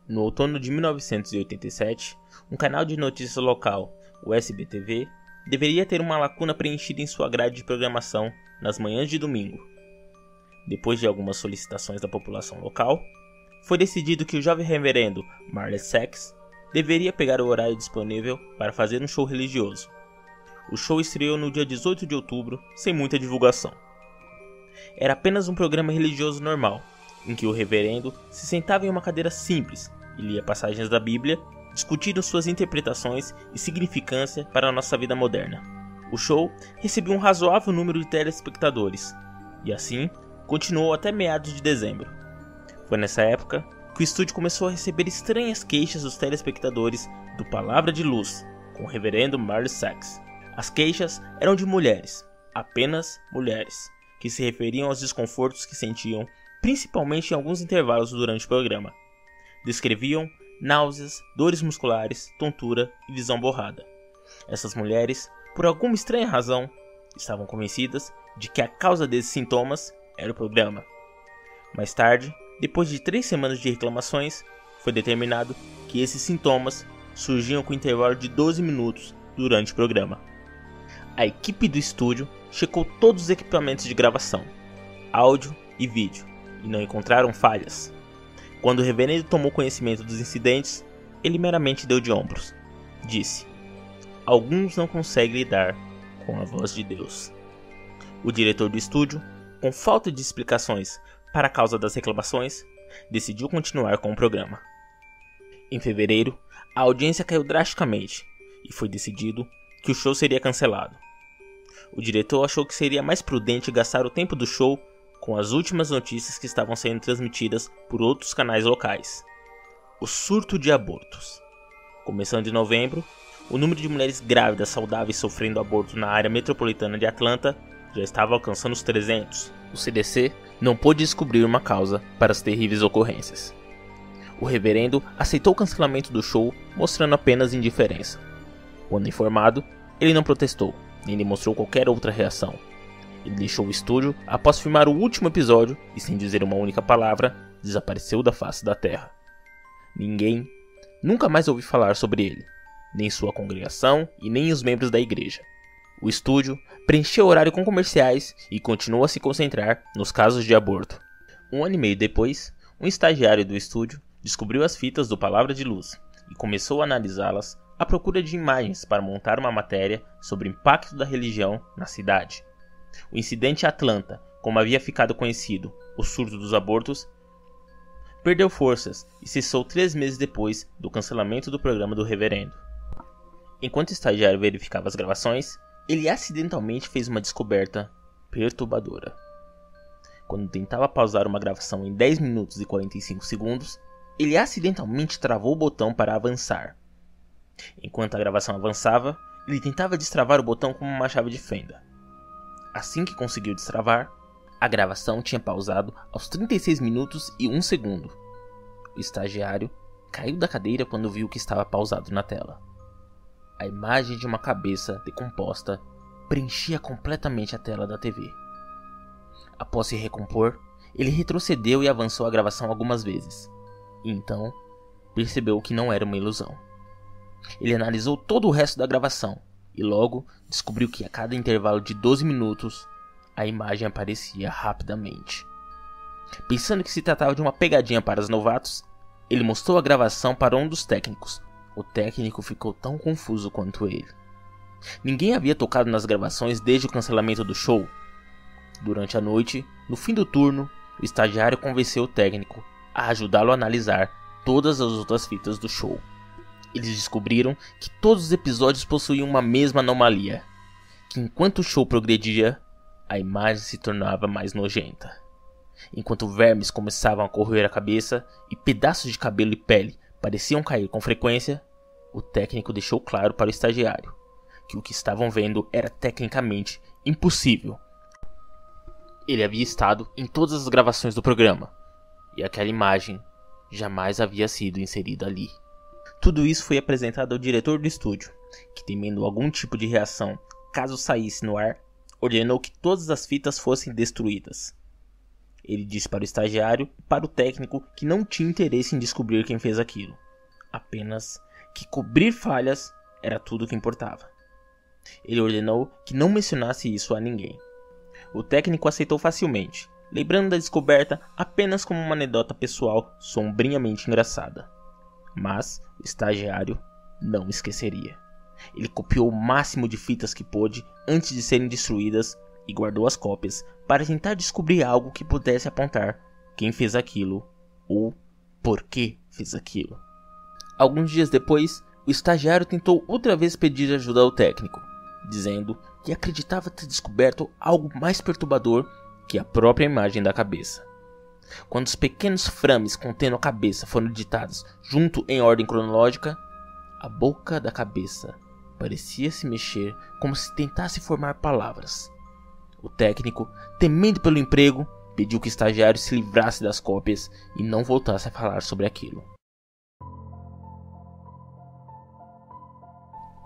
No outono de 1987, um canal de notícias local, o SBTV, deveria ter uma lacuna preenchida em sua grade de programação nas manhãs de domingo. Depois de algumas solicitações da população local, foi decidido que o jovem reverendo Marley Sachs deveria pegar o horário disponível para fazer um show religioso. O show estreou no dia 18 de outubro, sem muita divulgação. Era apenas um programa religioso normal, em que o reverendo se sentava em uma cadeira simples e lia passagens da Bíblia, discutindo suas interpretações e significância para a nossa vida moderna. O show recebeu um razoável número de telespectadores, e assim continuou até meados de dezembro. Foi nessa época que o estúdio começou a receber estranhas queixas dos telespectadores do Palavra de Luz, com o reverendo Marley Sachs. As queixas eram de mulheres, apenas mulheres, que se referiam aos desconfortos que sentiam, principalmente em alguns intervalos durante o programa. Descreviam náuseas, dores musculares, tontura e visão borrada. Essas mulheres, por alguma estranha razão, estavam convencidas de que a causa desses sintomas era o programa. Mais tarde, depois de 3 semanas de reclamações, foi determinado que esses sintomas surgiam com intervalo de 12 minutos durante o programa. A equipe do estúdio checou todos os equipamentos de gravação, áudio e vídeo, e não encontraram falhas. Quando o reverendo tomou conhecimento dos incidentes, ele meramente deu de ombros. Disse: "Alguns não conseguem lidar com a voz de Deus." O diretor do estúdio, com falta de explicações para a causa das reclamações, decidiu continuar com o programa. Em fevereiro, a audiência caiu drasticamente e foi decidido que o show seria cancelado. O diretor achou que seria mais prudente gastar o tempo do show com as últimas notícias que estavam sendo transmitidas por outros canais locais. O surto de abortos. Começando em novembro, o número de mulheres grávidas saudáveis sofrendo aborto na área metropolitana de Atlanta já estava alcançando os 300. O CDC não pôde descobrir uma causa para as terríveis ocorrências. O reverendo aceitou o cancelamento do show, mostrando apenas indiferença. Quando informado, ele não protestou, nem demonstrou qualquer outra reação. Ele deixou o estúdio após filmar o último episódio e, sem dizer uma única palavra, desapareceu da face da terra. Ninguém nunca mais ouviu falar sobre ele, nem sua congregação e nem os membros da igreja. O estúdio preencheu o horário com comerciais e continuou a se concentrar nos casos de aborto. 1 ano e meio depois, um estagiário do estúdio descobriu as fitas do Palavra de Luz e começou a analisá-las à procura de imagens para montar uma matéria sobre o impacto da religião na cidade. O incidente Atlanta, como havia ficado conhecido, o surto dos abortos, perdeu forças e cessou 3 meses depois do cancelamento do programa do reverendo. Enquanto o estagiário verificava as gravações, ele acidentalmente fez uma descoberta perturbadora. Quando tentava pausar uma gravação em 10 minutos e 45 segundos, ele acidentalmente travou o botão para avançar. Enquanto a gravação avançava, ele tentava destravar o botão com uma chave de fenda. Assim que conseguiu destravar, a gravação tinha pausado aos 36 minutos e 1 segundo. O estagiário caiu da cadeira quando viu que estava pausado na tela. A imagem de uma cabeça decomposta preenchia completamente a tela da TV. Após se recompor, ele retrocedeu e avançou a gravação algumas vezes. E então, percebeu que não era uma ilusão. Ele analisou todo o resto da gravação e logo descobriu que a cada intervalo de 12 minutos, a imagem aparecia rapidamente. Pensando que se tratava de uma pegadinha para os novatos, ele mostrou a gravação para um dos técnicos. O técnico ficou tão confuso quanto ele. Ninguém havia tocado nas gravações desde o cancelamento do show. Durante a noite, no fim do turno, o estagiário convenceu o técnico a ajudá-lo a analisar todas as outras fitas do show. Eles descobriram que todos os episódios possuíam uma mesma anomalia, que enquanto o show progredia, a imagem se tornava mais nojenta. Enquanto vermes começavam a corroer a cabeça e pedaços de cabelo e pele pareciam cair com frequência, o técnico deixou claro para o estagiário que o que estavam vendo era tecnicamente impossível. Ele havia estado em todas as gravações do programa, e aquela imagem jamais havia sido inserida ali. Tudo isso foi apresentado ao diretor do estúdio, que, temendo algum tipo de reação caso saísse no ar, ordenou que todas as fitas fossem destruídas. Ele disse para o estagiário e para o técnico que não tinha interesse em descobrir quem fez aquilo. Apenas que cobrir falhas era tudo o que importava. Ele ordenou que não mencionasse isso a ninguém. O técnico aceitou facilmente, lembrando da descoberta apenas como uma anedota pessoal sombriamente engraçada. Mas o estagiário não esqueceria. Ele copiou o máximo de fitas que pôde antes de serem destruídas e guardou as cópias para tentar descobrir algo que pudesse apontar quem fez aquilo ou por que fez aquilo. Alguns dias depois, o estagiário tentou outra vez pedir ajuda ao técnico, dizendo que acreditava ter descoberto algo mais perturbador que a própria imagem da cabeça. Quando os pequenos frames contendo a cabeça foram editados junto em ordem cronológica, a boca da cabeça parecia se mexer como se tentasse formar palavras. O técnico, temendo pelo emprego, pediu que o estagiário se livrasse das cópias e não voltasse a falar sobre aquilo.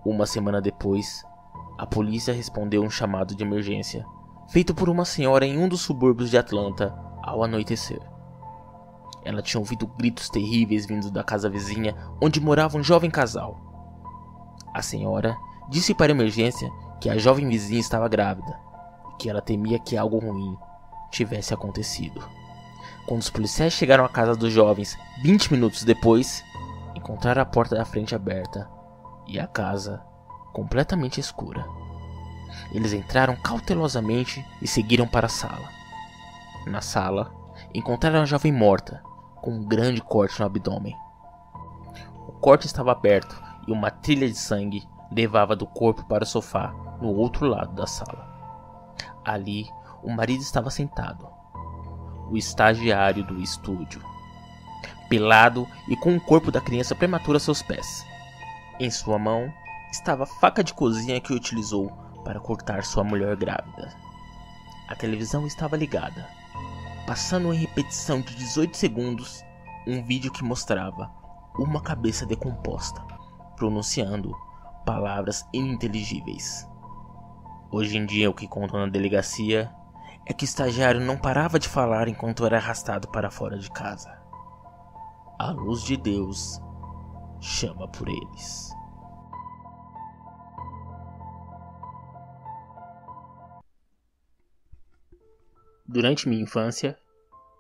Uma semana depois, a polícia respondeu um chamado de emergência, feito por uma senhora em um dos subúrbios de Atlanta ao anoitecer. Ela tinha ouvido gritos terríveis vindo da casa vizinha onde morava um jovem casal. A senhora disse para a emergência que a jovem vizinha estava grávida e que ela temia que algo ruim tivesse acontecido. Quando os policiais chegaram à casa dos jovens 20 minutos depois, encontraram a porta da frente aberta e a casa completamente escura. Eles entraram cautelosamente e seguiram para a sala. Na sala, encontraram a jovem morta, com um grande corte no abdômen. O corte estava aberto e uma trilha de sangue levava do corpo para o sofá no outro lado da sala. Ali, o marido estava sentado, o estagiário do estúdio, pelado e com o corpo da criança prematura a seus pés. Em sua mão estava a faca de cozinha que utilizou para cortar sua mulher grávida. A televisão estava ligada, passando em repetição de 18 segundos um vídeo que mostrava uma cabeça decomposta, pronunciando palavras ininteligíveis. Hoje em dia o que contam na delegacia é que o estagiário não parava de falar enquanto era arrastado para fora de casa. A luz de Deus chama por eles. Durante minha infância,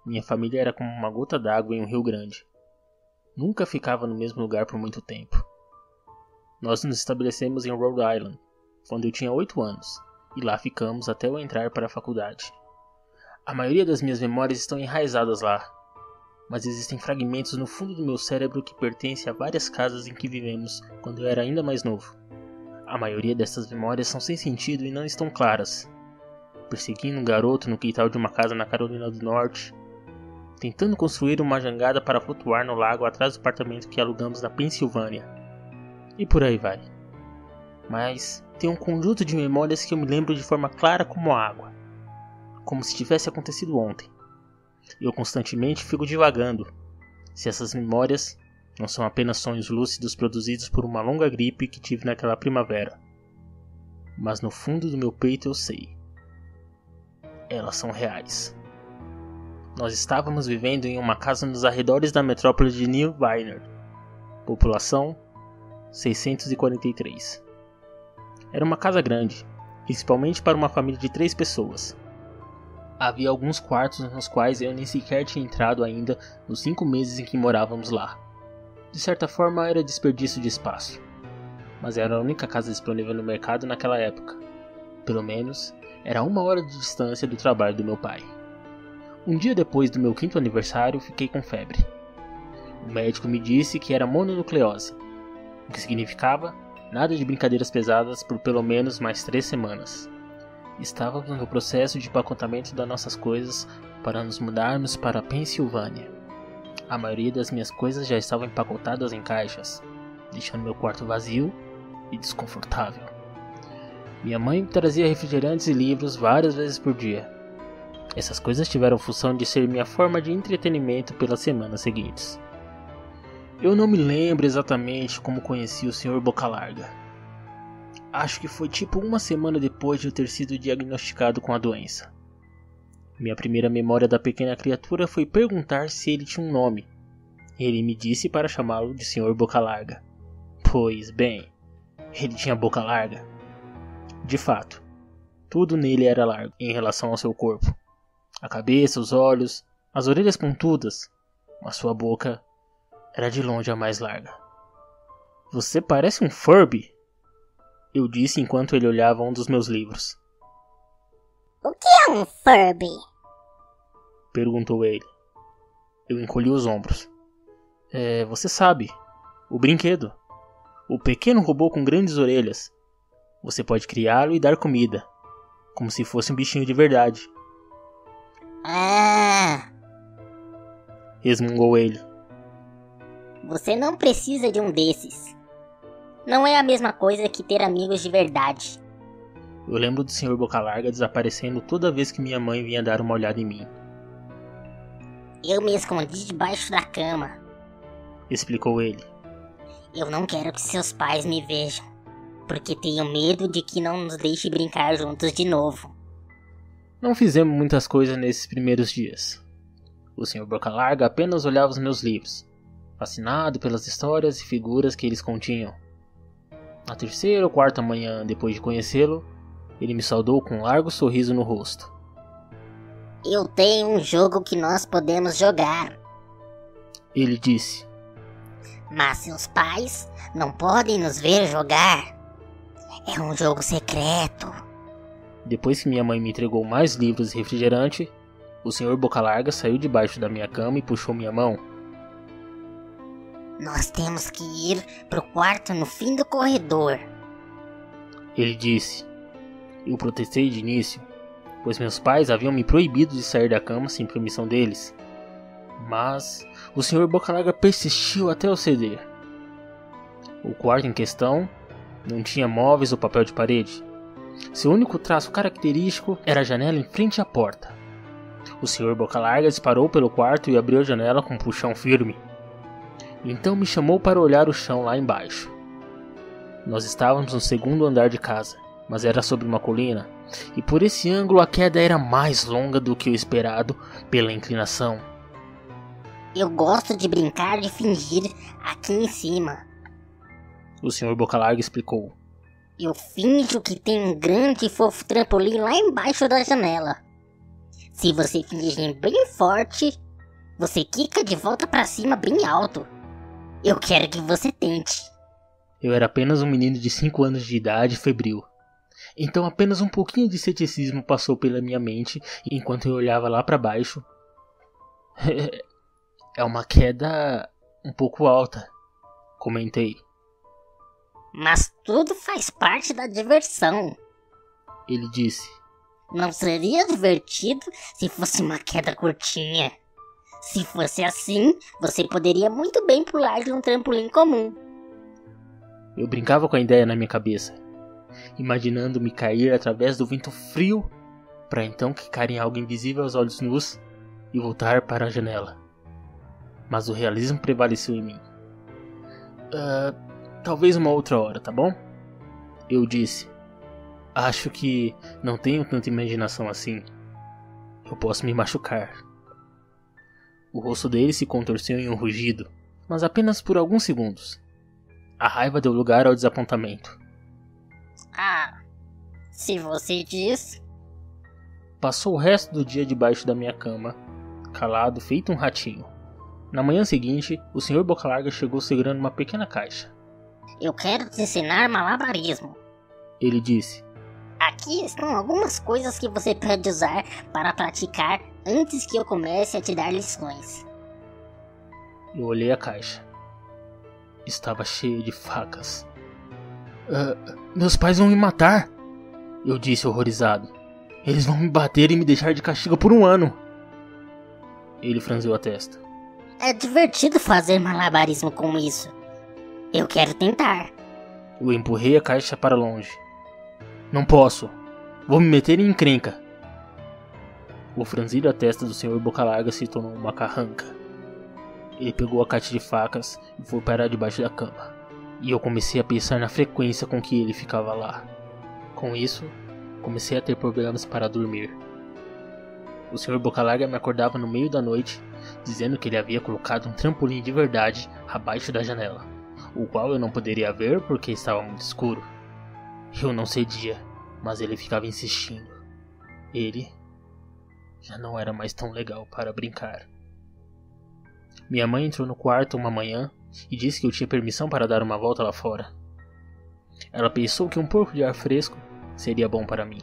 minha família era como uma gota d'água em um rio grande. Nunca ficava no mesmo lugar por muito tempo. Nós nos estabelecemos em Rhode Island, quando eu tinha 8 anos, e lá ficamos até eu entrar para a faculdade. A maioria das minhas memórias estão enraizadas lá, mas existem fragmentos no fundo do meu cérebro que pertencem a várias casas em que vivemos quando eu era ainda mais novo. A maioria dessas memórias são sem sentido e não estão claras. Perseguindo um garoto no quintal de uma casa na Carolina do Norte, tentando construir uma jangada para flutuar no lago atrás do apartamento que alugamos na Pensilvânia. E por aí vai. Mas tem um conjunto de memórias que eu me lembro de forma clara como a água, como se tivesse acontecido ontem. Eu constantemente fico divagando se essas memórias não são apenas sonhos lúcidos produzidos por uma longa gripe que tive naquela primavera. Mas no fundo do meu peito eu sei. Elas são reais. Nós estávamos vivendo em uma casa nos arredores da metrópole de New Viner. População 643. Era uma casa grande, principalmente para uma família de 3 pessoas. Havia alguns quartos nos quais eu nem sequer tinha entrado ainda nos 5 meses em que morávamos lá. De certa forma era desperdício de espaço, mas era a única casa disponível no mercado naquela época. Pelo menos, era 1 hora de distância do trabalho do meu pai. Um dia depois do meu 5º aniversário, fiquei com febre. O médico me disse que era mononucleose, o que significava nada de brincadeiras pesadas por pelo menos mais 3 semanas. Estávamos no processo de empacotamento das nossas coisas para nos mudarmos para a Pensilvânia. A maioria das minhas coisas já estavam empacotadas em caixas, deixando meu quarto vazio e desconfortável. Minha mãe trazia refrigerantes e livros várias vezes por dia. Essas coisas tiveram função de ser minha forma de entretenimento pelas semanas seguintes. Eu não me lembro exatamente como conheci o Sr. Bocalarga. Acho que foi tipo 1 semana depois de eu ter sido diagnosticado com a doença. Minha primeira memória da pequena criatura foi perguntar se ele tinha um nome. Ele me disse para chamá-lo de Sr. Boca Larga. Pois bem, ele tinha boca larga. De fato, tudo nele era largo em relação ao seu corpo. A cabeça, os olhos, as orelhas pontudas, mas sua boca era de longe a mais larga. Você parece um Furby, eu disse enquanto ele olhava um dos meus livros. O que é um Furby? Perguntou ele. Eu encolhi os ombros. Você sabe, o brinquedo. O pequeno robô com grandes orelhas. Você pode criá-lo e dar comida, como se fosse um bichinho de verdade. Ah! Resmungou ele. Você não precisa de um desses. Não é a mesma coisa que ter amigos de verdade. Eu lembro do Sr. Boca Larga desaparecendo toda vez que minha mãe vinha dar uma olhada em mim. Eu me escondi debaixo da cama. Explicou ele. Eu não quero que seus pais me vejam, porque tenho medo de que não nos deixe brincar juntos de novo. Não fizemos muitas coisas nesses primeiros dias. O Sr. Boca Larga apenas olhava os meus livros, fascinado pelas histórias e figuras que eles continham. Na terceira ou quarta manhã depois de conhecê-lo, ele me saudou com um largo sorriso no rosto. Eu tenho um jogo que nós podemos jogar. Ele disse. Mas seus pais não podem nos ver jogar. É um jogo secreto. Depois que minha mãe me entregou mais livros e refrigerante, o Sr. Boca Larga saiu debaixo da minha cama e puxou minha mão. Nós temos que ir pro quarto no fim do corredor. Ele disse. Eu protestei de início, pois meus pais haviam me proibido de sair da cama sem permissão deles. Mas o Sr. Boca Larga persistiu até eu ceder. O quarto em questão não tinha móveis ou papel de parede. Seu único traço característico era a janela em frente à porta. O Sr. Boca Larga disparou pelo quarto e abriu a janela com um puxão firme. Então me chamou para olhar o chão lá embaixo. Nós estávamos no segundo andar de casa, mas era sobre uma colina, e por esse ângulo a queda era mais longa do que o esperado pela inclinação. Eu gosto de brincar de fingir aqui em cima. O Sr. Boca Larga explicou. Eu finjo que tem um grande e fofo trampolim lá embaixo da janela. Se você fingir bem forte, você quica de volta pra cima bem alto. Eu quero que você tente. Eu era apenas um menino de 5 anos de idade febril. Então apenas um pouquinho de ceticismo passou pela minha mente enquanto eu olhava lá para baixo. É uma queda um pouco alta, comentei. Mas tudo faz parte da diversão. Ele disse. Não seria divertido se fosse uma queda curtinha. Se fosse assim, você poderia muito bem pular de um trampolim comum. Eu brincava com a ideia na minha cabeça, imaginando-me cair através do vento frio, para então quicar em algo invisível aos olhos nus e voltar para a janela. Mas o realismo prevaleceu em mim. Talvez uma outra hora, tá bom? Eu disse. Acho que não tenho tanta imaginação assim. Eu posso me machucar. O rosto dele se contorceu em um rugido, mas apenas por alguns segundos. A raiva deu lugar ao desapontamento. Ah, se você diz... Passou o resto do dia debaixo da minha cama, calado, feito um ratinho. Na manhã seguinte, o Sr. Boca Larga chegou segurando uma pequena caixa. Eu quero te ensinar malabarismo. Ele disse. Aqui estão algumas coisas que você pode usar para praticar antes que eu comece a te dar lições. Eu olhei a caixa. Estava cheia de facas. Meus pais vão me matar, eu disse horrorizado. Eles vão me bater e me deixar de castigo por 1 ano. Ele franziu a testa. É divertido fazer malabarismo com isso. Eu quero tentar. Eu empurrei a caixa para longe. Não posso. Vou me meter em encrenca. O franzir da testa do Sr. Boca Larga se tornou uma carranca. Ele pegou a caixa de facas e foi parar debaixo da cama. E eu comecei a pensar na frequência com que ele ficava lá. Com isso, comecei a ter problemas para dormir. O Sr. Bocalarga me acordava no meio da noite, dizendo que ele havia colocado um trampolim de verdade abaixo da janela, o qual eu não poderia ver porque estava muito escuro. Eu não cedia, mas ele ficava insistindo. Ele já não era mais tão legal para brincar. Minha mãe entrou no quarto uma manhã e disse que eu tinha permissão para dar uma volta lá fora. Ela pensou que um pouco de ar fresco seria bom para mim,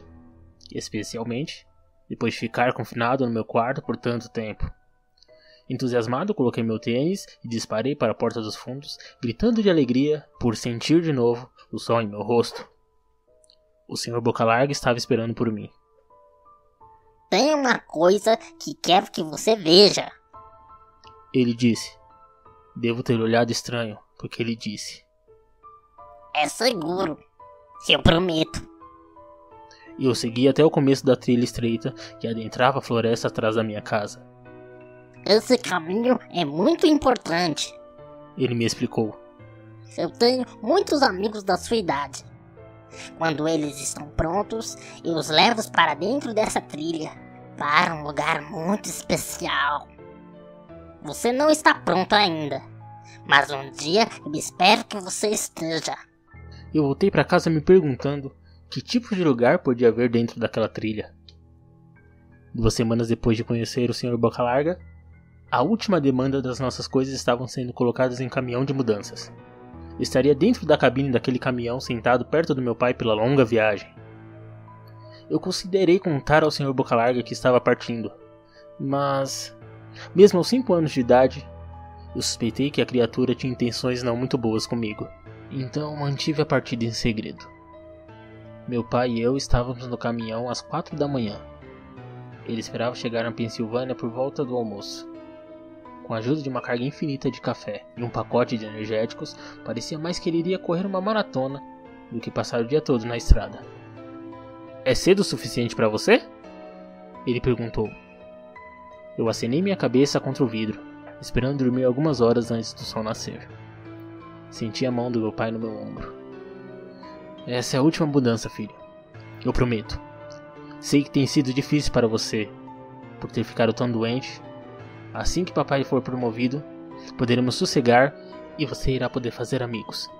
especialmente depois de ficar confinado no meu quarto por tanto tempo. Entusiasmado, coloquei meu tênis e disparei para a porta dos fundos, gritando de alegria por sentir de novo o sol em meu rosto. O Sr. Bocalarga estava esperando por mim. Tem uma coisa que quero que você veja. Ele disse. Devo ter olhado estranho, porque ele disse. É seguro. Eu prometo. E eu segui até o começo da trilha estreita que adentrava a floresta atrás da minha casa. Esse caminho é muito importante. Ele me explicou. Eu tenho muitos amigos da sua idade. Quando eles estão prontos, eu os levo para dentro dessa trilha, para um lugar muito especial. Você não está pronto ainda, mas um dia eu espero que você esteja. Eu voltei para casa me perguntando que tipo de lugar podia haver dentro daquela trilha. 2 semanas depois de conhecer o Sr. Bocalarga, a última demanda das nossas coisas estavam sendo colocadas em caminhão de mudanças. Eu estaria dentro da cabine daquele caminhão sentado perto do meu pai pela longa viagem. Eu considerei contar ao Sr. Bocalarga que estava partindo, mas, mesmo aos 5 anos de idade, eu suspeitei que a criatura tinha intenções não muito boas comigo. Então mantive a partida em segredo. Meu pai e eu estávamos no caminhão às 4 da manhã. Ele esperava chegar na Pensilvânia por volta do almoço. Com a ajuda de uma carga infinita de café e um pacote de energéticos, parecia mais que ele iria correr uma maratona do que passar o dia todo na estrada. É cedo o suficiente para você? Ele perguntou. Eu acenei minha cabeça contra o vidro, esperando dormir algumas horas antes do sol nascer. Senti a mão do meu pai no meu ombro. Essa é a última mudança, filho. Eu prometo. Sei que tem sido difícil para você, por ter ficado tão doente. Assim que papai for promovido, poderemos sossegar e você irá poder fazer amigos.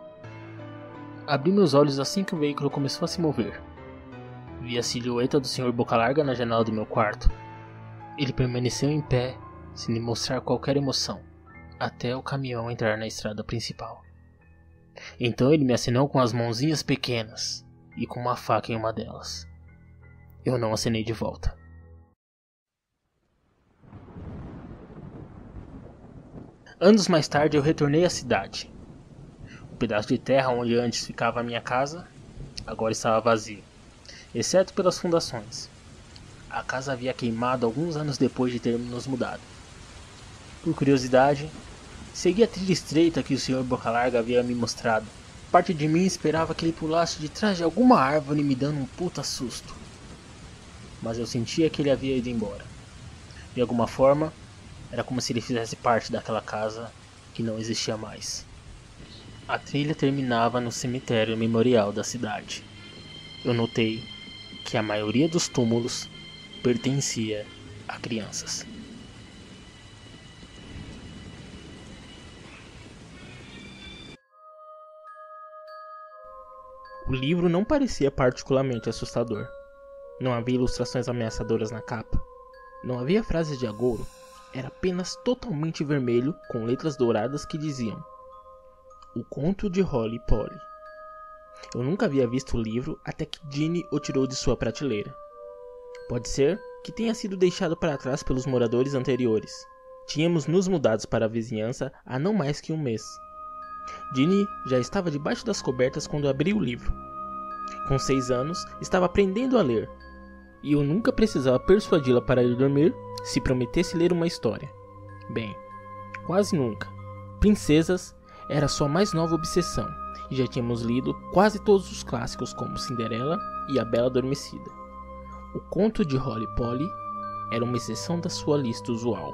Abri meus olhos assim que o veículo começou a se mover. Vi a silhueta do Sr. Bocalarga na janela do meu quarto. Ele permaneceu em pé, sem demonstrar qualquer emoção, até o caminhão entrar na estrada principal. Então ele me acenou com as mãozinhas pequenas e com uma faca em uma delas. Eu não acenei de volta. Anos mais tarde eu retornei à cidade. O pedaço de terra onde antes ficava a minha casa, agora estava vazio, exceto pelas fundações. A casa havia queimado alguns anos depois de termos nos mudado. Por curiosidade, segui a trilha estreita que o Sr. Bocalarga havia me mostrado. Parte de mim esperava que ele pulasse de trás de alguma árvore me dando um puta susto. Mas eu sentia que ele havia ido embora. De alguma forma, era como se ele fizesse parte daquela casa que não existia mais. A trilha terminava no cemitério memorial da cidade. Eu notei que a maioria dos túmulos pertencia a crianças. O livro não parecia particularmente assustador. Não havia ilustrações ameaçadoras na capa. Não havia frases de agouro. Era apenas totalmente vermelho com letras douradas que diziam: O Conto de Holly Polly. Eu nunca havia visto o livro até que Ginny o tirou de sua prateleira. Pode ser que tenha sido deixado para trás pelos moradores anteriores. Tínhamos nos mudado para a vizinhança há não mais que um mês. Ginny já estava debaixo das cobertas quando abri o livro. Com 6 anos, estava aprendendo a ler, e eu nunca precisava persuadi-la para ir dormir se prometesse ler uma história. Bem, quase nunca. Princesas era sua mais nova obsessão, e já tínhamos lido quase todos os clássicos como Cinderela e A Bela Adormecida. O Conto de Holly Polly era uma exceção da sua lista usual.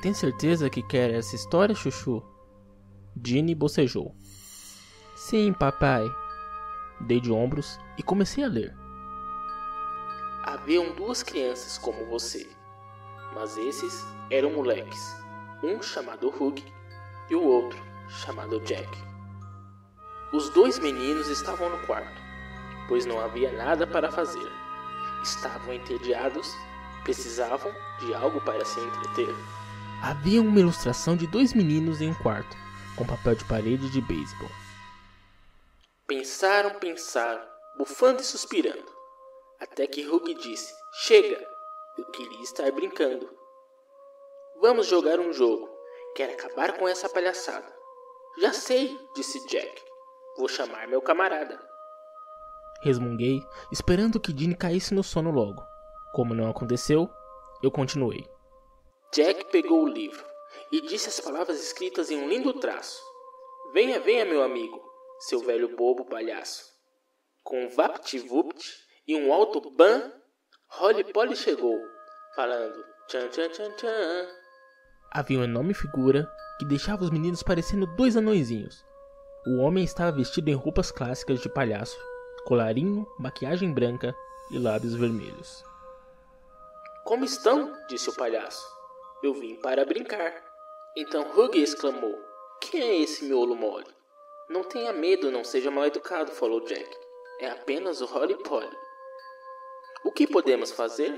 Tem certeza que quer essa história, Chuchu? Ginny bocejou. Sim, papai. Dei de ombros e comecei a ler. A haviam 2 crianças como você, mas esses eram moleques, um chamado Hugh e o outro chamado Jack. Os 2 meninos estavam no quarto, pois não havia nada para fazer. Estavam entediados, precisavam de algo para se entreter. Havia uma ilustração de 2 meninos em um quarto, com papel de parede de beisebol. Pensaram, bufando e suspirando, até que Hugh disse: "Chega, eu queria estar brincando." "Vamos jogar um jogo, quero acabar com essa palhaçada." "Já sei," disse Jack, "vou chamar meu camarada." Resmunguei, esperando que Ginny caísse no sono logo. Como não aconteceu, eu continuei. Jack pegou o livro e disse as palavras escritas em um lindo traço. "Venha, venha, meu amigo, seu velho bobo palhaço." Com um vapt-vupt e um alto ban, Rolly Polly chegou, falando tchan tchan tchan tchan. Havia uma enorme figura que deixava os meninos parecendo 2 anõezinhos. O homem estava vestido em roupas clássicas de palhaço, colarinho, maquiagem branca e lábios vermelhos. "Como estão?" disse o palhaço. "Eu vim para brincar." Então Hugh exclamou: "Quem é esse miolo mole?" "Não tenha medo, não seja mal educado," falou Jack. "É apenas o Rolly Polly." "O que podemos fazer?"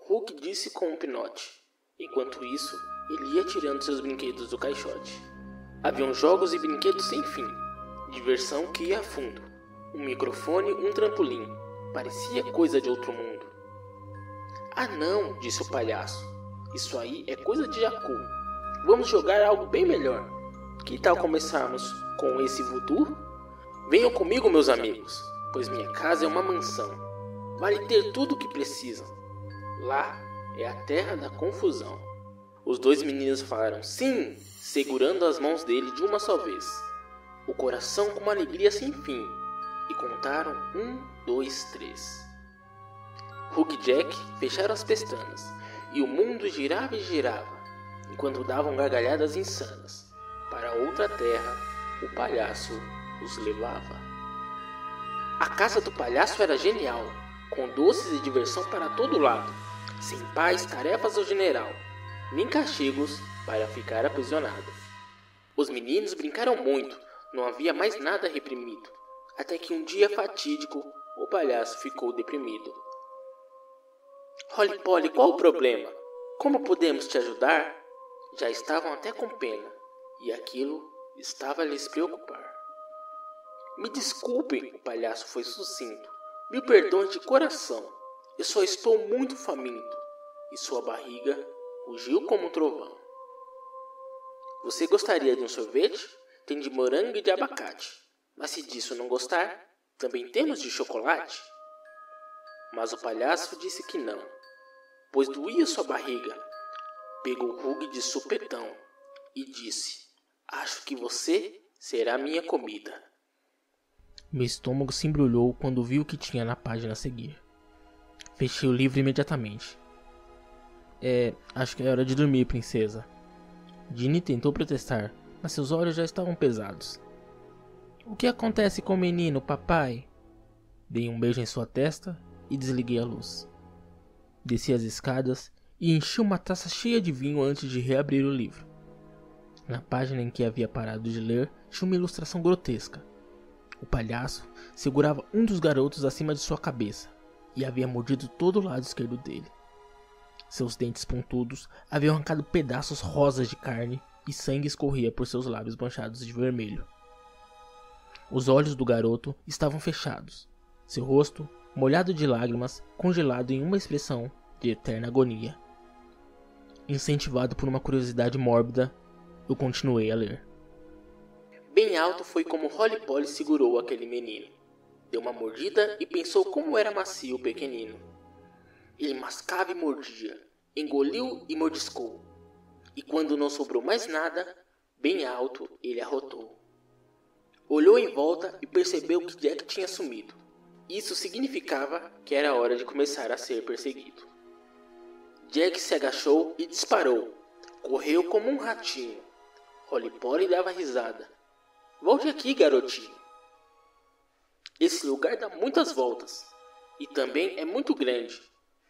Hugh disse com um pinote. Enquanto isso, ele ia tirando seus brinquedos do caixote. Haviam jogos e brinquedos sem fim, diversão que ia a fundo, um microfone, um trampolim. Parecia coisa de outro mundo. "Ah não," disse o palhaço, "isso aí é coisa de Jacu. Vamos jogar algo bem melhor. Que tal começarmos com esse voodoo? Venham comigo, meus amigos, pois minha casa é uma mansão. Vale ter tudo o que precisam. Lá é a terra da confusão." Os 2 meninos falaram sim, segurando as mãos dele de uma só vez, o coração com uma alegria sem fim, e contaram 1, 2, 3. Hugh e Jack fecharam as pestanas, e o mundo girava e girava, enquanto davam gargalhadas insanas. Para outra terra, o palhaço os levava. A casa do palhaço era genial, com doces e diversão para todo lado, sem paz, tarefas ou general, nem castigos para ficar aprisionado. Os meninos brincaram muito, não havia mais nada reprimido, até que um dia fatídico, o palhaço ficou deprimido. "Rolly Polly, qual o problema? Como podemos te ajudar?" Já estavam até com pena, e aquilo estava a lhes preocupar. "Me desculpem," o palhaço foi sucinto. "Me perdoem de coração. Eu só estou muito faminto." E sua barriga rugiu como um trovão. "Você gostaria de um sorvete? Tem de morango e de abacate. Mas se disso não gostar, também temos de chocolate." Mas o palhaço disse que não, pois doía sua barriga. Pegou Hugh de supetão e disse: "Acho que você será minha comida." Meu estômago se embrulhou quando vi o que tinha na página a seguir. Fechei o livro imediatamente. Acho que é hora de dormir, princesa." Ginny tentou protestar, mas seus olhos já estavam pesados. "O que acontece com o menino, papai?" Dei um beijo em sua testa e desliguei a luz. Desci as escadas e enchi uma taça cheia de vinho antes de reabrir o livro. Na página em que havia parado de ler tinha uma ilustração grotesca. O palhaço segurava um dos garotos acima de sua cabeça e havia mordido todo o lado esquerdo dele. Seus dentes pontudos haviam arrancado pedaços rosas de carne e sangue escorria por seus lábios manchados de vermelho. Os olhos do garoto estavam fechados, seu rosto, molhado de lágrimas, congelado em uma expressão de eterna agonia. Incentivado por uma curiosidade mórbida, eu continuei a ler. Bem alto foi como Rolly Polly segurou aquele menino. Deu uma mordida e pensou como era macio o pequenino. Ele mascava e mordia, engoliu e mordiscou. E quando não sobrou mais nada, bem alto ele arrotou. Olhou em volta e percebeu que Jack tinha sumido. Isso significava que era hora de começar a ser perseguido. Jack se agachou e disparou. Correu como um ratinho. Rolly Polly dava risada. Volte aqui, garotinho. Esse lugar dá muitas voltas. E também é muito grande.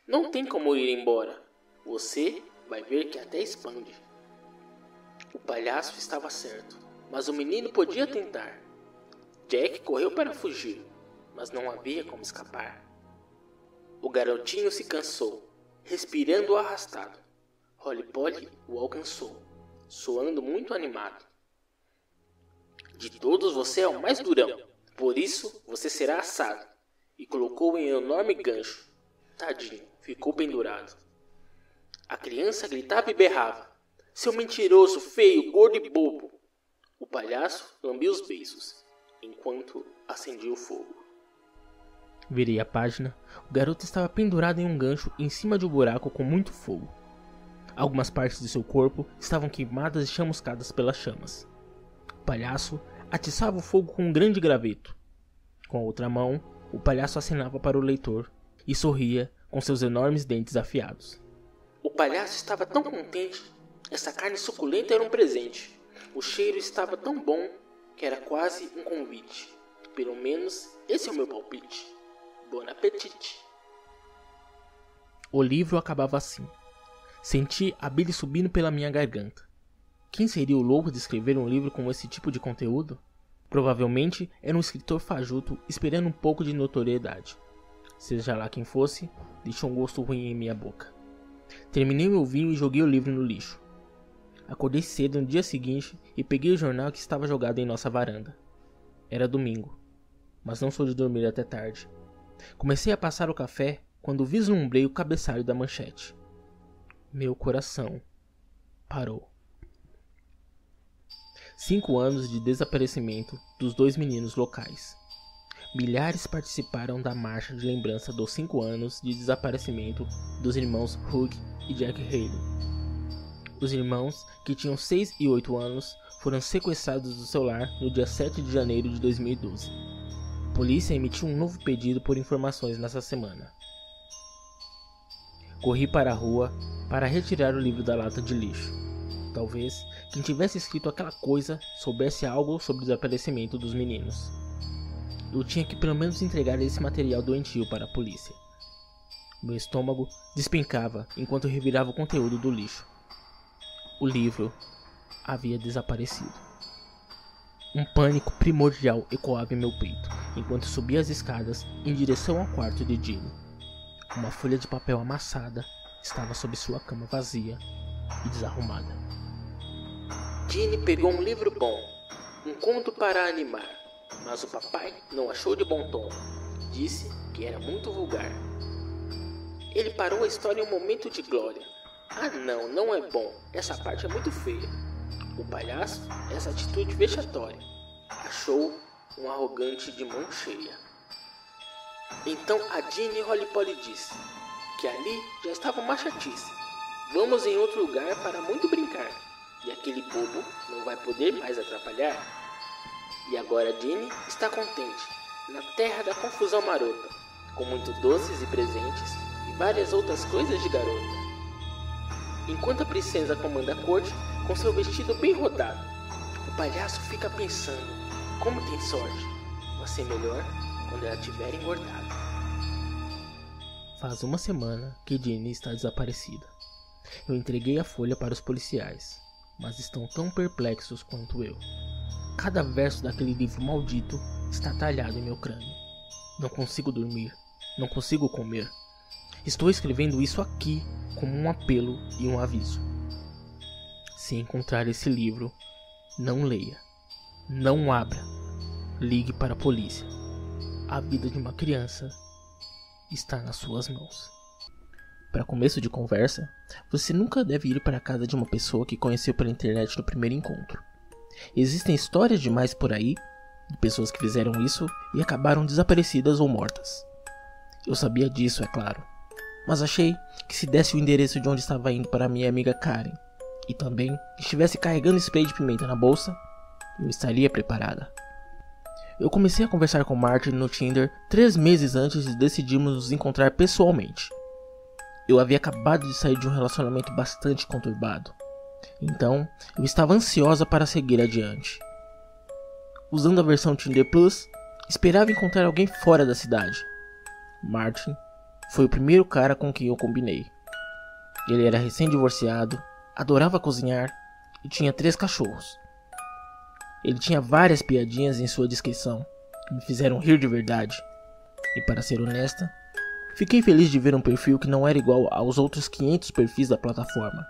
Não tem como ir embora. Você vai ver que até expande. O palhaço estava certo, mas o menino podia tentar. Jack correu para fugir, mas não havia como escapar. O garotinho se cansou, respirando arrastado. Roly Poly o alcançou, soando muito animado. De todos você é o mais durão, por isso você será assado. E colocou em um enorme gancho. Tadinho, ficou pendurado. A criança gritava e berrava. Seu mentiroso, feio, gordo e bobo. O palhaço lambia os beiços, enquanto acendia o fogo. Virei a página. O garoto estava pendurado em um gancho em cima de um buraco com muito fogo. Algumas partes de seu corpo estavam queimadas e chamuscadas pelas chamas. O palhaço atiçava o fogo com um grande graveto. Com a outra mão, o palhaço acenava para o leitor e sorria com seus enormes dentes afiados. O palhaço estava tão contente. Essa carne suculenta era um presente. O cheiro estava tão bom que era quase um convite. Pelo menos esse é o meu palpite. Bon apetite. O livro acabava assim. Senti a bile subindo pela minha garganta. Quem seria o louco de escrever um livro com esse tipo de conteúdo? Provavelmente era um escritor fajuto esperando um pouco de notoriedade. Seja lá quem fosse, deixou um gosto ruim em minha boca. Terminei meu vinho e joguei o livro no lixo. Acordei cedo no dia seguinte e peguei o jornal que estava jogado em nossa varanda. Era domingo, mas não sou de dormir até tarde. Comecei a passar o café quando vislumbrei o cabeçalho da manchete. Meu coração parou. 5 anos de desaparecimento dos 2 meninos locais. Milhares participaram da marcha de lembrança dos 5 anos de desaparecimento dos irmãos Hugh e Jack Haley. Os irmãos, que tinham 6 e 8 anos, foram sequestrados do seu lar no dia 7 de janeiro de 2012. A polícia emitiu um novo pedido por informações nessa semana. Corri para a rua para retirar o livro da lata de lixo. Talvez quem tivesse escrito aquela coisa soubesse algo sobre o desaparecimento dos meninos. Eu tinha que pelo menos entregar esse material doentio para a polícia. Meu estômago despencava enquanto eu revirava o conteúdo do lixo. O livro havia desaparecido. Um pânico primordial ecoava em meu peito enquanto subia as escadas em direção ao quarto de Ginny. Uma folha de papel amassada estava sob sua cama vazia e desarrumada. Ginny pegou um livro bom, um conto para animar, mas o papai não achou de bom tom. Disse que era muito vulgar. Ele parou a história em um momento de glória. Ah não, não é bom, essa parte é muito feia. O palhaço, essa atitude vexatória. Achou um arrogante de mão cheia. Então a Ginny Roly Poly disse que ali já estava uma chatice. Vamos em outro lugar para muito brincar. E aquele bobo não vai poder mais atrapalhar. E agora Ginny está contente, na terra da confusão marota, com muitos doces e presentes e várias outras coisas de garota. Enquanto a princesa comanda a corte com seu vestido bem rodado, o palhaço fica pensando, como tem sorte, vai ser melhor quando ela tiver engordado. Faz uma semana que Ginny está desaparecida. Eu entreguei a folha para os policiais, mas estão tão perplexos quanto eu. Cada verso daquele livro maldito está talhado em meu crânio. Não consigo dormir, não consigo comer. Estou escrevendo isso aqui como um apelo e um aviso. Se encontrar esse livro, não leia, não abra, ligue para a polícia. A vida de uma criança está nas suas mãos. Para começo de conversa, você nunca deve ir para a casa de uma pessoa que conheceu pela internet no primeiro encontro. Existem histórias demais por aí, de pessoas que fizeram isso e acabaram desaparecidas ou mortas. Eu sabia disso, é claro, mas achei que se desse o endereço de onde estava indo para minha amiga Karen, e também estivesse carregando spray de pimenta na bolsa, eu estaria preparada. Eu comecei a conversar com Martin no Tinder 3 meses antes de decidirmos nos encontrar pessoalmente. Eu havia acabado de sair de um relacionamento bastante conturbado, então eu estava ansiosa para seguir adiante. Usando a versão Tinder Plus, esperava encontrar alguém fora da cidade. Martin foi o primeiro cara com quem eu combinei. Ele era recém-divorciado, adorava cozinhar e tinha 3 cachorros. Ele tinha várias piadinhas em sua descrição que me fizeram rir de verdade. E para ser honesta, fiquei feliz de ver um perfil que não era igual aos outros 500 perfis da plataforma.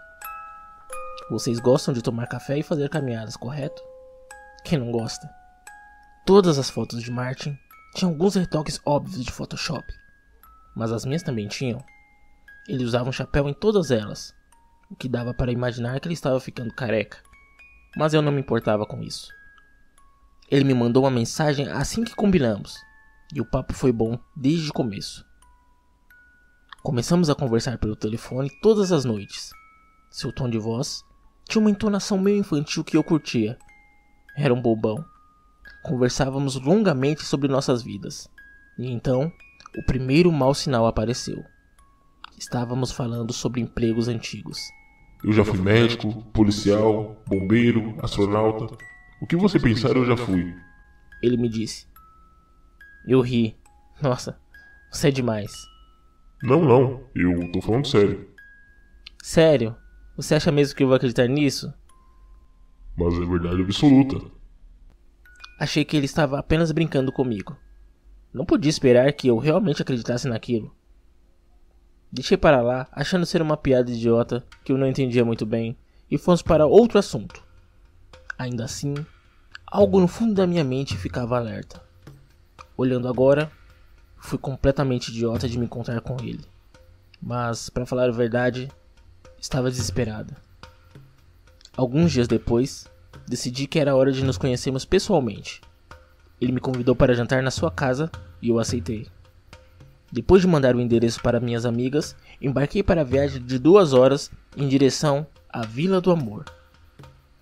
Vocês gostam de tomar café e fazer caminhadas, correto? Quem não gosta? Todas as fotos de Martin tinham alguns retoques óbvios de Photoshop, mas as minhas também tinham. Ele usava um chapéu em todas elas, o que dava para imaginar que ele estava ficando careca, mas eu não me importava com isso. Ele me mandou uma mensagem assim que combinamos, e o papo foi bom desde o começo. Começamos a conversar pelo telefone todas as noites. Seu tom de voz tinha uma entonação meio infantil que eu curtia. Era um bobão. Conversávamos longamente sobre nossas vidas. E então, o primeiro mau sinal apareceu. Estávamos falando sobre empregos antigos. Eu já fui médico, policial, bombeiro, astronauta. O que você pensar eu já fui. Ele me disse. Eu ri. Nossa, você é demais. Não, eu tô falando sério. Sério? Você acha mesmo que eu vou acreditar nisso? Mas é verdade absoluta. Achei que ele estava apenas brincando comigo. Não podia esperar que eu realmente acreditasse naquilo. Deixei para lá, achando ser uma piada idiota que eu não entendia muito bem, e fomos para outro assunto. Ainda assim, algo no fundo da minha mente ficava alerta. Olhando agora, fui completamente idiota de me encontrar com ele. Mas, para falar a verdade, estava desesperada. Alguns dias depois, decidi que era hora de nos conhecermos pessoalmente. Ele me convidou para jantar na sua casa e eu aceitei. Depois de mandar o endereço para minhas amigas, embarquei para a viagem de 2 horas em direção à Vila do Amor.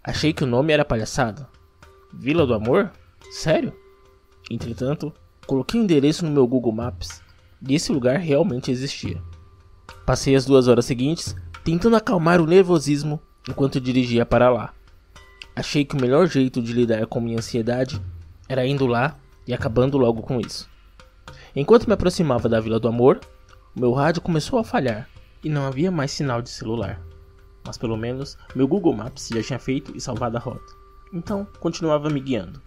Achei que o nome era palhaçada. Vila do Amor? Sério? Entretanto, coloquei o endereço no meu Google Maps e esse lugar realmente existia. Passei as 2 horas seguintes tentando acalmar o nervosismo enquanto dirigia para lá. Achei que o melhor jeito de lidar com minha ansiedade era indo lá e acabando logo com isso. Enquanto me aproximava da Vila do Amor, o meu rádio começou a falhar e não havia mais sinal de celular. Mas pelo menos meu Google Maps já tinha feito e salvado a rota. Então continuava me guiando.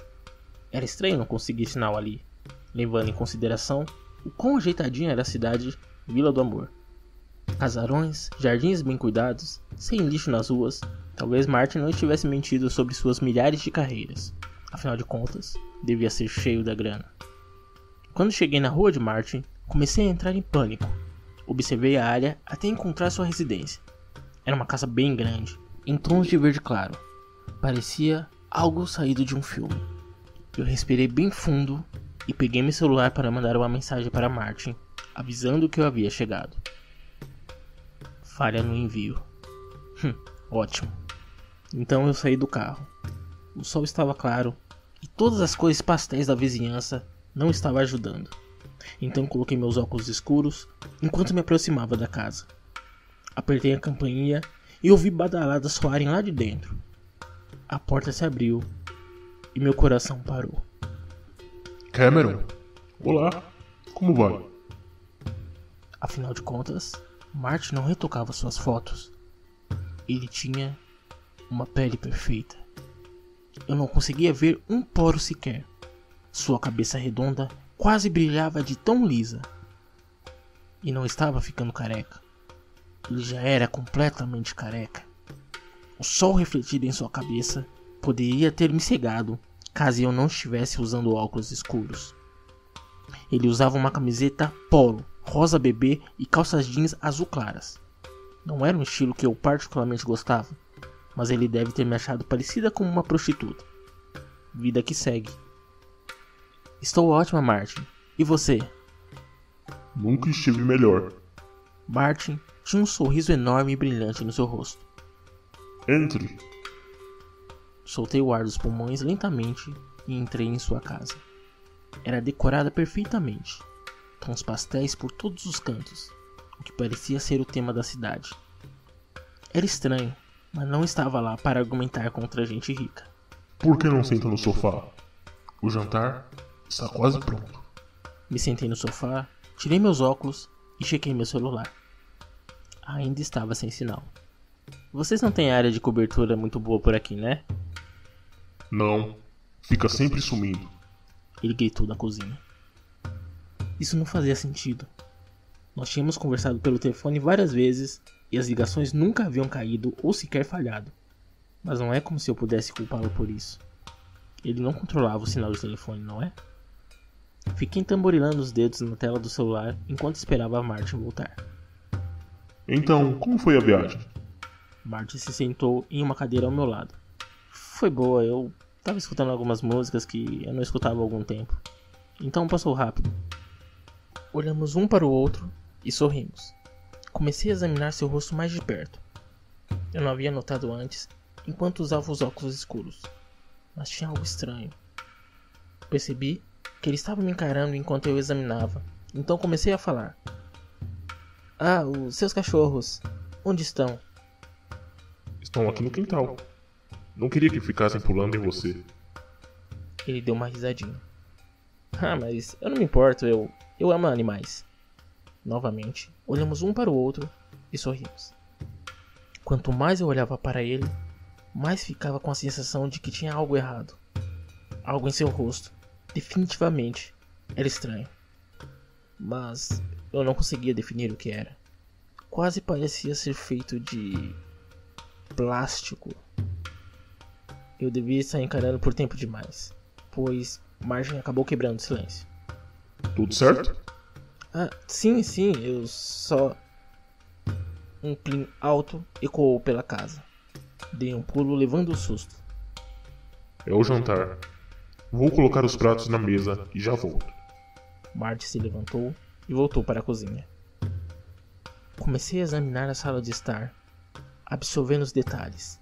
Era estranho não conseguir sinal ali, levando em consideração o quão ajeitadinha era a cidade Vila do Amor. Casarões, jardins bem cuidados, sem lixo nas ruas. Talvez Martin não estivesse mentindo sobre suas milhares de carreiras. Afinal de contas, devia ser cheio da grana. Quando cheguei na rua de Martin, comecei a entrar em pânico. Observei a área até encontrar sua residência. Era uma casa bem grande, em tons de verde claro. Parecia algo saído de um filme. Eu respirei bem fundo e peguei meu celular para mandar uma mensagem para Martin, avisando que eu havia chegado. Falha no envio. Ótimo. Então eu saí do carro. O sol estava claro e todas as cores pastéis da vizinhança não estavam ajudando. Então coloquei meus óculos escuros enquanto me aproximava da casa. Apertei a campainha e ouvi badaladas soarem lá de dentro. A porta se abriu e meu coração parou. Cameron, olá, como vai? Afinal de contas, Martin não retocava suas fotos. Ele tinha uma pele perfeita. Eu não conseguia ver um poro sequer. Sua cabeça redonda quase brilhava de tão lisa. E não estava ficando careca. Ele já era completamente careca. O sol refletido em sua cabeça poderia ter me cegado caso eu não estivesse usando óculos escuros. Ele usava uma camiseta polo, rosa bebê e calças jeans azul claras. Não era um estilo que eu particularmente gostava, mas ele deve ter me achado parecida com uma prostituta. Vida que segue. Estou ótima, Martin. E você? Nunca estive melhor. Martin tinha um sorriso enorme e brilhante no seu rosto. Entre. Soltei o ar dos pulmões lentamente e entrei em sua casa. Era decorada perfeitamente. Tons pastéis por todos os cantos, o que parecia ser o tema da cidade. Era estranho, mas não estava lá para argumentar contra a gente rica. Por que não senta no sofá? O jantar está quase pronto. Me sentei no sofá, tirei meus óculos e e chequei meu celular. Ainda estava sem sinal. Vocês não têm área de cobertura muito boa por aqui, né? Não, fica sempre sumindo. Ele gritou da cozinha. Isso não fazia sentido. Nós tínhamos conversado pelo telefone várias vezes e as ligações nunca haviam caído ou sequer falhado. Mas não é como se eu pudesse culpá-lo por isso. Ele não controlava o sinal de telefone, não é? Fiquei tamborilando os dedos na tela do celular enquanto esperava a Martin voltar. Então, como foi a viagem? Martin se sentou em uma cadeira ao meu lado. Foi boa, eu estava escutando algumas músicas que eu não escutava há algum tempo. Então passou rápido. Olhamos um para o outro e sorrimos. Comecei a examinar seu rosto mais de perto. Eu não havia notado antes, enquanto usava os óculos escuros. Mas tinha algo estranho. Percebi que ele estava me encarando enquanto eu examinava. Então comecei a falar. Ah, os seus cachorros. Onde estão? Estão aqui no quintal. Não queria que ficassem pulando em você. Ele deu uma risadinha. Ah, mas eu não me importo, eu amo animais. Novamente, olhamos um para o outro e sorrimos. Quanto mais eu olhava para ele, mais ficava com a sensação de que tinha algo errado. Algo em seu rosto. Definitivamente era estranho. Mas eu não conseguia definir o que era. Quase parecia ser feito de plástico. Eu devia estar encarando por tempo demais, pois Martin acabou quebrando o silêncio. Tudo certo? Ah, sim, eu só... Um plim alto ecoou pela casa. Dei um pulo levando o susto. É o jantar. Vou colocar os pratos na mesa e já volto. Martin se levantou e voltou para a cozinha. Comecei a examinar a sala de estar, absorvendo os detalhes.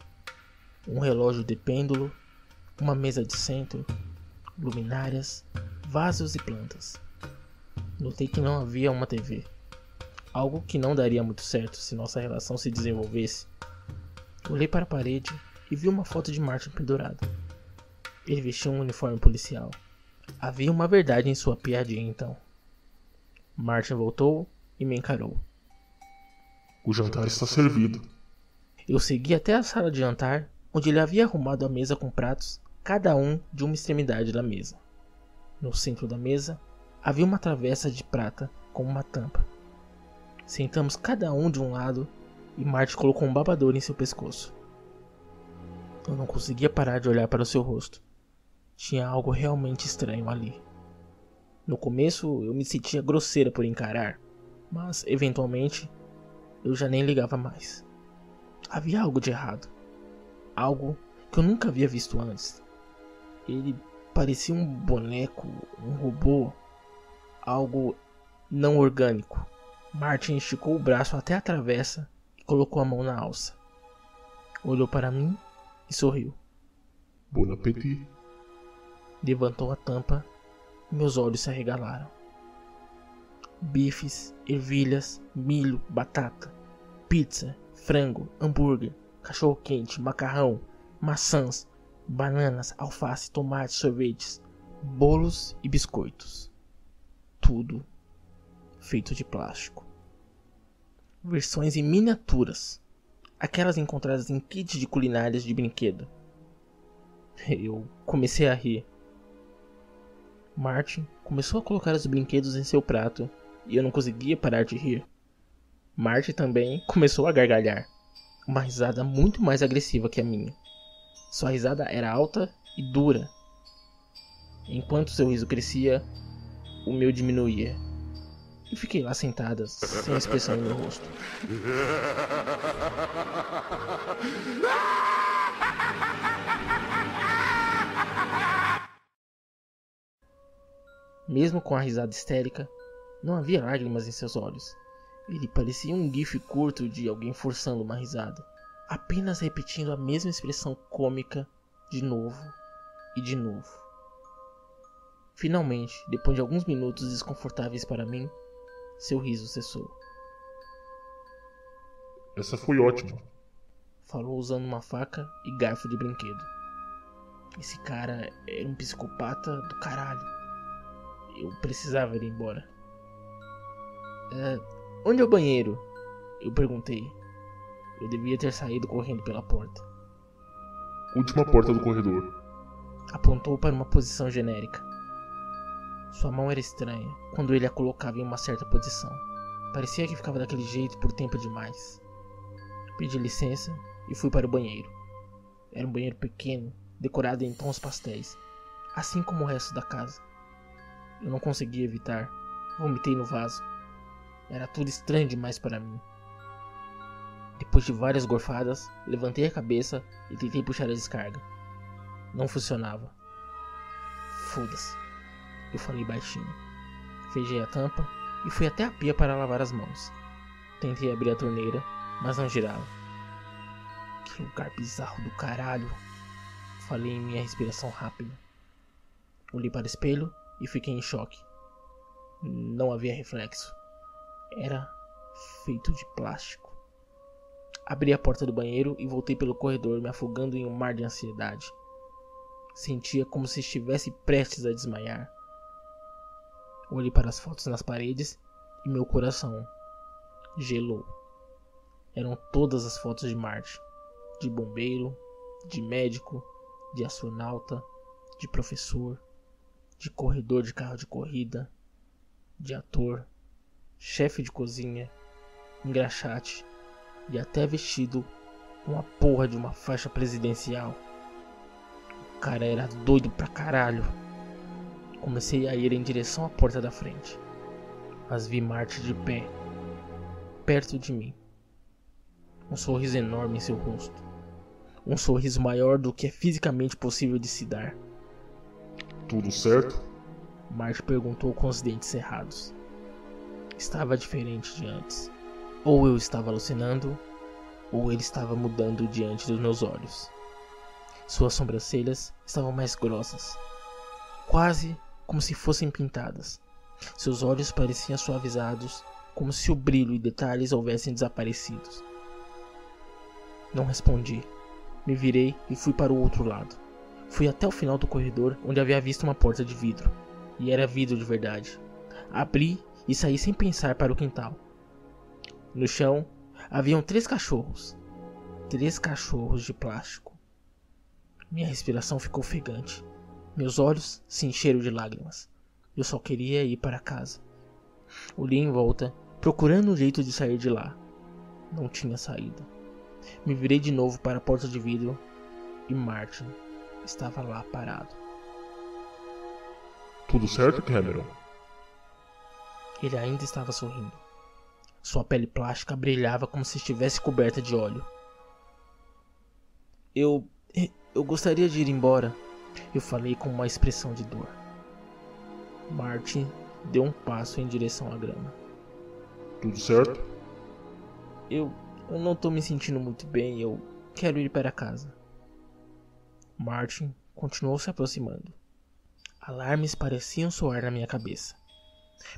Um relógio de pêndulo, uma mesa de centro, luminárias, vasos e plantas. Notei que não havia uma TV. Algo que não daria muito certo se nossa relação se desenvolvesse. Olhei para a parede e vi uma foto de Martin pendurada. Ele vestia um uniforme policial. Havia uma verdade em sua piadinha então. Martin voltou e me encarou. O jantar está servido. Eu segui até a sala de jantar, onde ele havia arrumado a mesa com pratos, cada um de uma extremidade da mesa. No centro da mesa, havia uma travessa de prata com uma tampa. Sentamos cada um de um lado e Martin colocou um babador em seu pescoço. Eu não conseguia parar de olhar para o seu rosto. Tinha algo realmente estranho ali. No começo eu me sentia grosseira por encarar, mas eventualmente eu já nem ligava mais. Havia algo de errado. Algo que eu nunca havia visto antes. Ele parecia um boneco, um robô, algo não orgânico. Martin esticou o braço até a travessa e colocou a mão na alça. Olhou para mim e sorriu. Bon appétit. Levantou a tampa e meus olhos se arregalaram. Bifes, ervilhas, milho, batata, pizza, frango, hambúrguer, cachorro-quente, macarrão, maçãs, bananas, alface, tomates, sorvetes, bolos e biscoitos. Tudo feito de plástico. Versões em miniaturas, aquelas encontradas em kits de culinárias de brinquedo. Eu comecei a rir. Martin começou a colocar os brinquedos em seu prato e eu não conseguia parar de rir. Martin também começou a gargalhar, uma risada muito mais agressiva que a minha. Sua risada era alta e dura. Enquanto seu riso crescia, o meu diminuía. E fiquei lá sentada, sem expressão no meu rosto. Mesmo com a risada histérica, não havia lágrimas em seus olhos. Ele parecia um gif curto de alguém forçando uma risada, apenas repetindo a mesma expressão cômica de novo e de novo. Finalmente, depois de alguns minutos desconfortáveis para mim, seu riso cessou. Essa foi ótima. Falou usando uma faca e garfo de brinquedo. Esse cara era um psicopata do caralho. Eu precisava ir embora. Onde é o banheiro? Eu perguntei. Eu devia ter saído correndo pela porta. Última porta do corredor. Apontou para uma posição genérica. Sua mão era estranha quando ele a colocava em uma certa posição. Parecia que ficava daquele jeito por tempo demais. Pedi licença e fui para o banheiro. Era um banheiro pequeno, decorado em tons pastéis, assim como o resto da casa. Eu não conseguia evitar. Vomitei no vaso. Era tudo estranho demais para mim. Depois de várias gorfadas, levantei a cabeça e tentei puxar a descarga. Não funcionava. Foda-se. Eu falei baixinho. Fechei a tampa e fui até a pia para lavar as mãos. Tentei abrir a torneira, mas não girava. Que lugar bizarro do caralho. Falei em minha respiração rápida. Olhei para o espelho e fiquei em choque. Não havia reflexo. Era feito de plástico. Abri a porta do banheiro e voltei pelo corredor, me afogando em um mar de ansiedade. Sentia como se estivesse prestes a desmaiar. Olhei para as fotos nas paredes e meu coração gelou. Eram todas as fotos de Marte. De bombeiro, de médico, de astronauta, de professor, de corredor de carro de corrida, de ator, chefe de cozinha, engraxate e até vestido com a porra de uma faixa presidencial. O cara era doido pra caralho. Comecei a ir em direção à porta da frente, mas vi Marte de pé, perto de mim. Um sorriso enorme em seu rosto. Um sorriso maior do que é fisicamente possível de se dar. Tudo certo? Marte perguntou com os dentes cerrados. Estava diferente de antes. Ou eu estava alucinando, ou ele estava mudando diante dos meus olhos. Suas sobrancelhas estavam mais grossas, quase como se fossem pintadas. Seus olhos pareciam suavizados, como se o brilho e detalhes houvessem desaparecido. Não respondi. Me virei e fui para o outro lado. Fui até o final do corredor, onde havia visto uma porta de vidro. E era vidro de verdade. Abri e saí sem pensar para o quintal. No chão, haviam 3 cachorros. 3 cachorros de plástico. Minha respiração ficou ofegante. Meus olhos se encheram de lágrimas. Eu só queria ir para casa. Olhei em volta, procurando um jeito de sair de lá. Não tinha saída. Me virei de novo para a porta de vidro e Martin estava lá parado. Tudo certo, Cameron? Ele ainda estava sorrindo. Sua pele plástica brilhava como se estivesse coberta de óleo. Eu gostaria de ir embora, eu falei com uma expressão de dor. Martin deu um passo em direção à grama. Tudo certo? Eu não tô me sentindo muito bem, eu quero ir para casa. Martin continuou se aproximando. Alarmes pareciam soar na minha cabeça.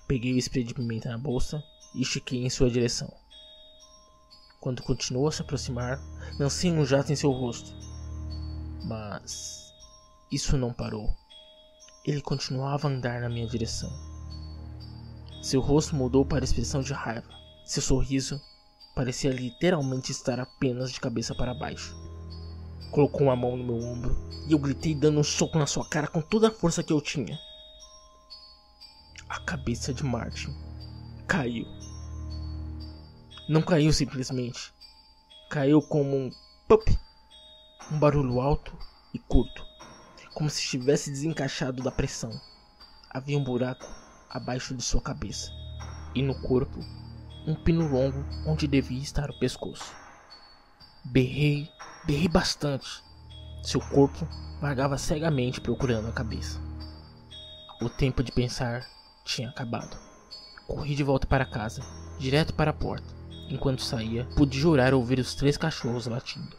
Peguei o spray de pimenta na bolsa e estiquei em sua direção. Quando continuou a se aproximar, lancei um jato em seu rosto. Mas isso não parou. Ele continuava a andar na minha direção. Seu rosto mudou para a expressão de raiva. Seu sorriso parecia literalmente estar apenas de cabeça para baixo. Colocou uma mão no meu ombro e eu gritei dando um soco na sua cara com toda a força que eu tinha. A cabeça de Martin caiu. Não caiu simplesmente. Caiu como um pop. Um barulho alto e curto, como se estivesse desencaixado da pressão. Havia um buraco abaixo de sua cabeça e no corpo um pino longo onde devia estar o pescoço. Berrei bastante. Seu corpo vagava cegamente procurando a cabeça. O tempo de pensar tinha acabado. Corri de volta para casa, direto para a porta. Enquanto saía, pude jurar ouvir os 3 cachorros latindo.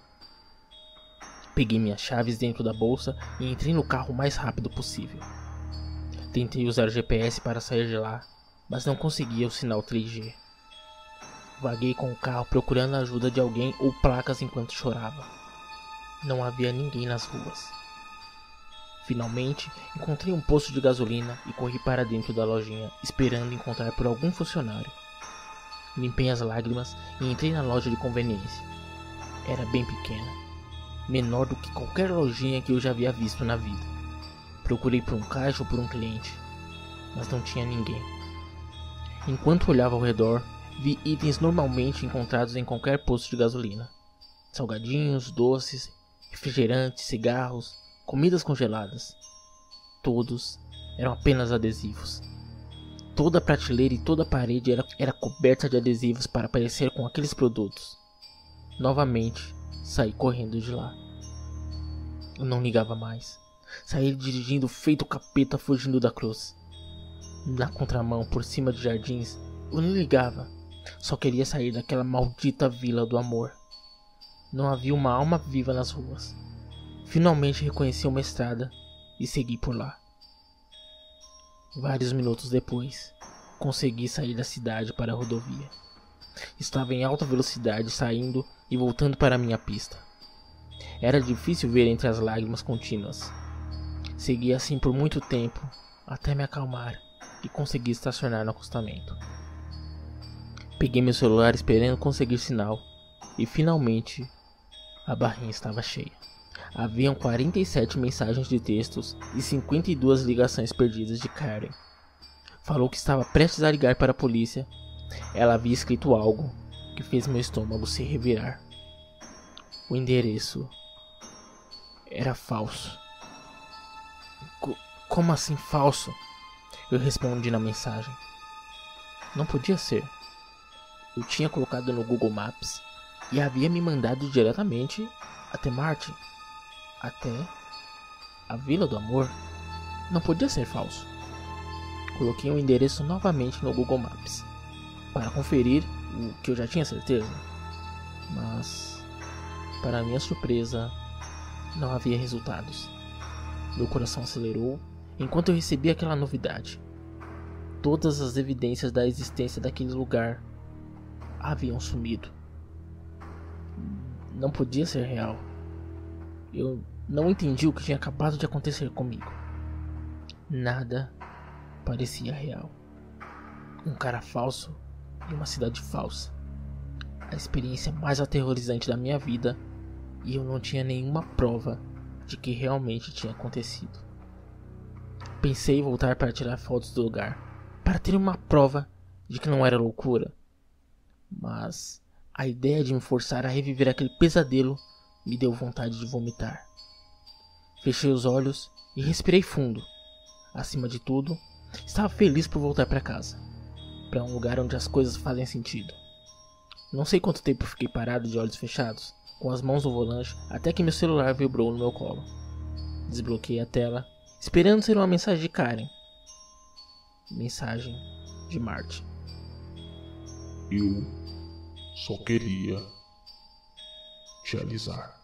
Peguei minhas chaves dentro da bolsa e entrei no carro o mais rápido possível. Tentei usar o GPS para sair de lá, mas não conseguia o sinal 3G. Vaguei com o carro procurando a ajuda de alguém ou placas enquanto chorava. Não havia ninguém nas ruas. Finalmente, encontrei um posto de gasolina e corri para dentro da lojinha, esperando encontrar por algum funcionário. Limpei as lágrimas e entrei na loja de conveniência. Era bem pequena, menor do que qualquer lojinha que eu já havia visto na vida. Procurei por um caixa ou por um cliente, mas não tinha ninguém. Enquanto olhava ao redor, vi itens normalmente encontrados em qualquer posto de gasolina. Salgadinhos, doces, refrigerantes, cigarros, comidas congeladas. Todos eram apenas adesivos. Toda a prateleira e toda a parede era coberta de adesivos para parecer com aqueles produtos. Novamente, saí correndo de lá. Eu não ligava mais. Saí dirigindo feito capeta fugindo da cruz. Na contramão, por cima de jardins, eu não ligava. Só queria sair daquela maldita vila do amor. Não havia uma alma viva nas ruas. Finalmente reconheci uma estrada e segui por lá. Vários minutos depois, consegui sair da cidade para a rodovia. Estava em alta velocidade saindo e voltando para minha pista. Era difícil ver entre as lágrimas contínuas. Segui assim por muito tempo, até me acalmar e consegui estacionar no acostamento. Peguei meu celular esperando conseguir sinal e finalmente a barrinha estava cheia. Haviam 47 mensagens de textos e 52 ligações perdidas de Karen. Falou que estava prestes a ligar para a polícia. Ela havia escrito algo que fez meu estômago se revirar. O endereço era falso. Como assim falso? Eu respondi na mensagem. Não podia ser. Eu tinha colocado no Google Maps e havia me mandado diretamente até Marte. Até a Vila do Amor. Não podia ser falso. Coloquei o endereço novamente no Google Maps para conferir o que eu já tinha certeza. Mas, para minha surpresa, não havia resultados. Meu coração acelerou enquanto eu recebia aquela novidade. Todas as evidências da existência daquele lugar haviam sumido. Não podia ser real. Eu não entendi o que tinha acabado de acontecer comigo. Nada parecia real. Um cara falso e uma cidade falsa. A experiência mais aterrorizante da minha vida, e eu não tinha nenhuma prova de que realmente tinha acontecido. Pensei em voltar para tirar fotos do lugar, para ter uma prova de que não era loucura. Mas a ideia de me forçar a reviver aquele pesadelo me deu vontade de vomitar. Fechei os olhos e respirei fundo. Acima de tudo, estava feliz por voltar para casa, para um lugar onde as coisas fazem sentido. Não sei quanto tempo fiquei parado de olhos fechados, com as mãos no volante, até que meu celular vibrou no meu colo. Desbloqueei a tela, esperando ser uma mensagem de Karen. Mensagem de Marte. Eu só queria te avisar.